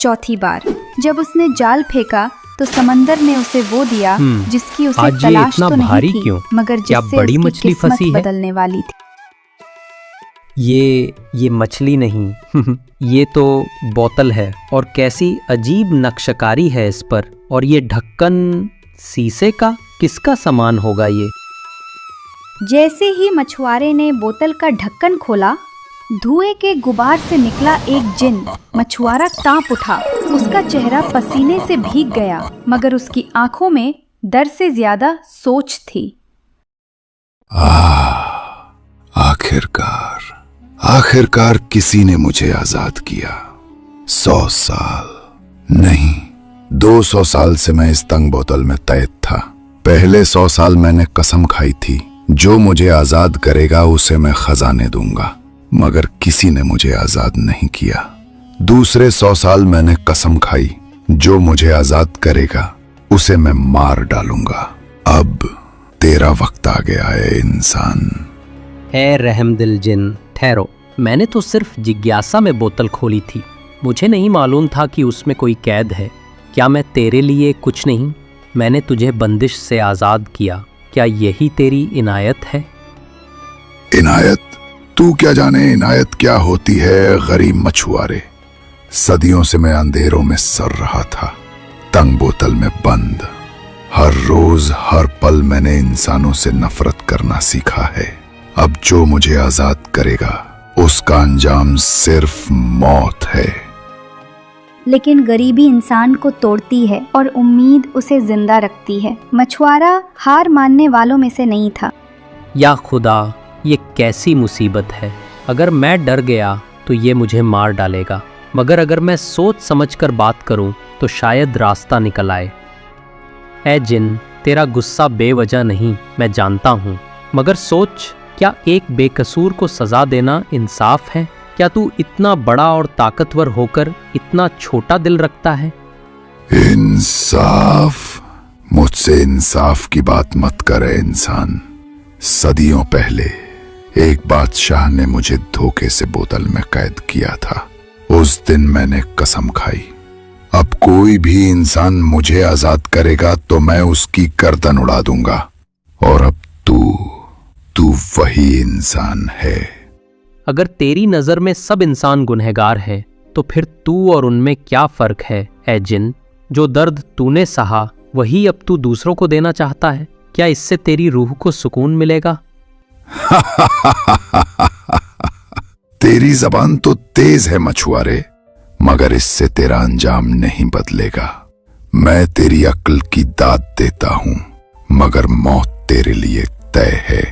चौथी बार जब उसने जाल फेंका तो समंदर ने उसे वो दिया जिसकी उसे तलाश तो नहीं थी, मगर जिससे बड़ी उसकी मछली किस्मत फंसी है? बदलने वाली थी। ये मछली नहीं ये तो बोतल है, और कैसी अजीब नक्शकारी है इस पर। और ये ढक्कन शीशे का, किसका सामान होगा ये? जैसे ही मछुआरे ने बोतल का ढक्कन खोला, धुएं के गुबार से निकला एक जिन। मछुआरा कांप उठा, उसका चेहरा पसीने से भीग गया, मगर उसकी आंखों में डर से ज्यादा सोच थी। आखिरकार किसी ने मुझे आजाद किया। 100 साल नहीं, 200 साल से मैं इस तंग बोतल में कैद था। पहले 100 साल मैंने कसम खाई थी, जो मुझे आजाद करेगा उसे मैं खजाने दूंगा, मगर किसी ने मुझे आजाद नहीं किया। दूसरे 100 साल मैंने कसम खाई, जो मुझे आजाद करेगा उसे मैं मार डालूंगा। अब तेरा वक्त आ गया है इंसान। ए रहमदिल जिन, ठहरो। मैंने तो सिर्फ जिज्ञासा में बोतल खोली थी, मुझे नहीं मालूम था कि उसमें कोई कैद है। क्या मैं तेरे लिए कुछ नहीं? मैंने तुझे बंदिश से आज़ाद किया, क्या यही तेरी इनायत है? इनायत? तू क्या जाने इनायत क्या होती है गरीब मछुआरे। सदियों से मैं अंधेरों में सर रहा था, तंग बोतल में बंद। हर रोज हर पल मैंने इंसानों से नफरत करना सीखा है। अब जो मुझे आजाद करेगा उसका अंजाम सिर्फ मौत है। लेकिन गरीबी इंसान को तोड़ती है और उम्मीद उसे जिंदा रखती है। मछुआरा हार मानने वालों में से नहीं था। या खुदा, ये कैसी मुसीबत है। अगर मैं डर गया तो ये मुझे मार डालेगा, मगर अगर मैं सोच समझकर बात करूं तो शायद रास्ता निकल आए। ए जिन, तेरा गुस्सा बेवजह नहीं, मैं जानता हूं, मगर सोच, क्या एक बेकसूर को सजा देना इंसाफ है? क्या तू इतना बड़ा और ताकतवर होकर इतना छोटा दिल रखता है? इंसाफ? मुझसे इंसाफ की बात मत करे इंसान। सदियों पहले एक बादशाह ने मुझे धोखे से बोतल में कैद किया था। उस दिन मैंने कसम खाई, अब कोई भी इंसान मुझे आजाद करेगा तो मैं उसकी गर्दन उड़ा दूंगा। और अब तू वही इंसान है। अगर तेरी नजर में सब इंसान गुनहगार है तो फिर तू और उनमें क्या फर्क है? ए जिन, जो दर्द तूने सहा वही अब तू दूसरों को देना चाहता है। क्या इससे तेरी रूह को सुकून मिलेगा? तेरी जबान तो तेज है मछुआरे, मगर इससे तेरा अंजाम नहीं बदलेगा। मैं तेरी अक्ल की दाद देता हूं, मगर मौत तेरे लिए तय है।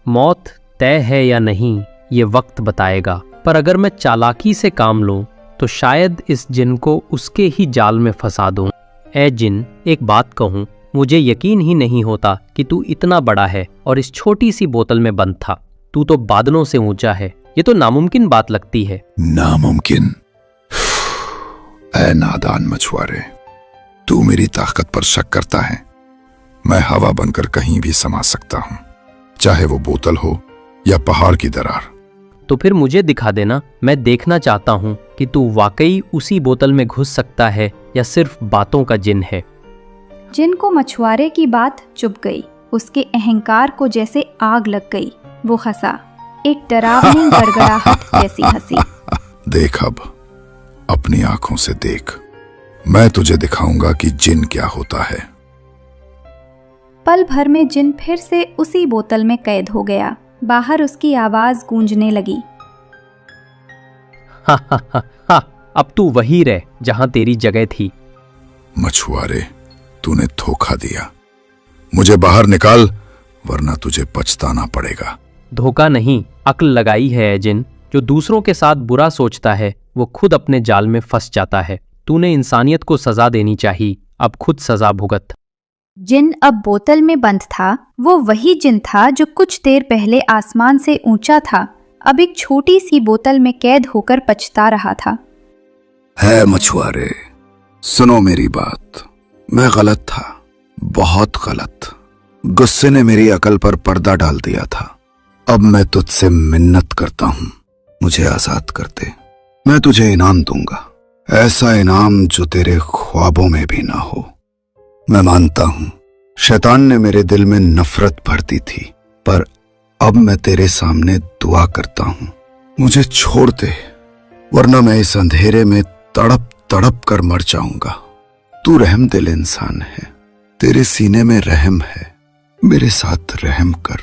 मौत तय है या नहीं ये वक्त बताएगा, पर अगर मैं चालाकी से काम लूं तो शायद इस जिन को उसके ही जाल में फंसा दूं। ए जिन, एक बात कहूं, मुझे यकीन ही नहीं होता कि तू इतना बड़ा है और इस छोटी सी बोतल में बंद था। तू तो बादलों से ऊंचा है, ये तो नामुमकिन बात लगती है। नामुमकिन? ऐ नादान मछुआरे, तू मेरी ताकत पर शक करता है। मैं हवा बनकर कहीं भी समा सकता हूं, चाहे वो बोतल हो या पहाड़ की दरार। तो फिर मुझे दिखा देना, मैं देखना चाहता हूं कि तू वाकई उसी बोतल में घुस सकता है या सिर्फ बातों का जिन है। जिन को मछुआरे की बात चुभ गई, उसके अहंकार को जैसे आग लग गई। वो हंसा, एक डरावनी गड़गड़ाहट जैसी हंसी। देख, अब अपनी आंखों से देख, मैं तुझे दिखाऊंगा कि जिन क्या होता है। पल भर में जिन फिर से उसी बोतल में कैद हो गया। बाहर उसकी आवाज गूंजने लगी, हा हा हा हा, अब तू वही रह जहां तेरी जगह थी। मछुआरे, तूने धोखा दिया, मुझे बाहर निकाल वरना तुझे पछताना पड़ेगा। धोखा नहीं, अक्ल लगाई है जिन। जो दूसरों के साथ बुरा सोचता है वो खुद अपने जाल में फंस जाता है। तूने इंसानियत को सजा देनी चाहिए, अब खुद सजा भुगत। जिन अब बोतल में बंद था। वो वही जिन था जो कुछ देर पहले आसमान से ऊंचा था, अब एक छोटी सी बोतल में कैद होकर पछता रहा था। है मछुआरे, सुनो मेरी बात। मैं गलत था, बहुत गलत। गुस्से ने मेरी अकल पर पर्दा डाल दिया था। अब मैं तुझसे मिन्नत करता हूं, मुझे आजाद कर दे। मैं तुझे इनाम दूंगा, ऐसा इनाम जो तेरे ख्वाबों में भी ना हो। मैं मानता हूं शैतान ने मेरे दिल में नफरत भर दी थी, पर अब मैं तेरे सामने दुआ करता हूं, मुझे छोड़ दे, वरना मैं इस अंधेरे में तड़प तड़प कर मर जाऊंगा। तू रहम दिल इंसान है, तेरे सीने में रहम है, मेरे साथ रहम कर।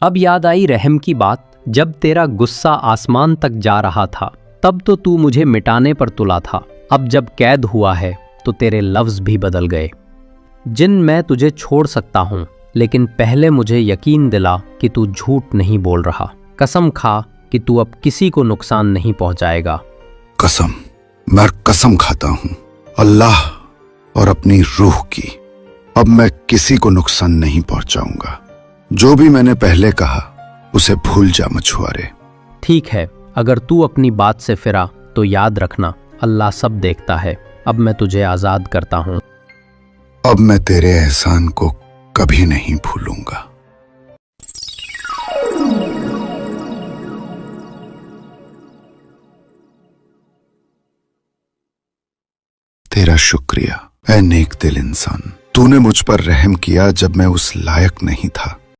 अब याद आई रहम की बात। जब तेरा गुस्सा आसमान तक जा रहा था तब तो तू मुझे मिटाने पर तुला था। अब जब कैद हुआ है तो तेरे लफ्ज भी बदल गए। जिन मैं तुझे छोड़ सकता हूँ, लेकिन पहले मुझे यकीन दिला कि तू झूठ नहीं बोल रहा। कसम खा कि तू अब किसी को नुकसान नहीं पहुंचाएगा। कसम, मैं कसम खाता हूं अल्लाह और अपनी रूह की, अब मैं किसी को नुकसान नहीं पहुंचाऊंगा। जो भी मैंने पहले कहा उसे भूल जा मछुआरे। ठीक है, अगर तू अपनी बात से फिरा तो याद रखना अल्लाह सब देखता है। अब मैं तुझे आजाद करता हूँ। अब मैं तेरे एहसान को कभी नहीं भूलूंगा। तेरा शुक्रिया ऐ नेक दिल इंसान, तूने मुझ पर रहम किया जब मैं उस लायक नहीं था।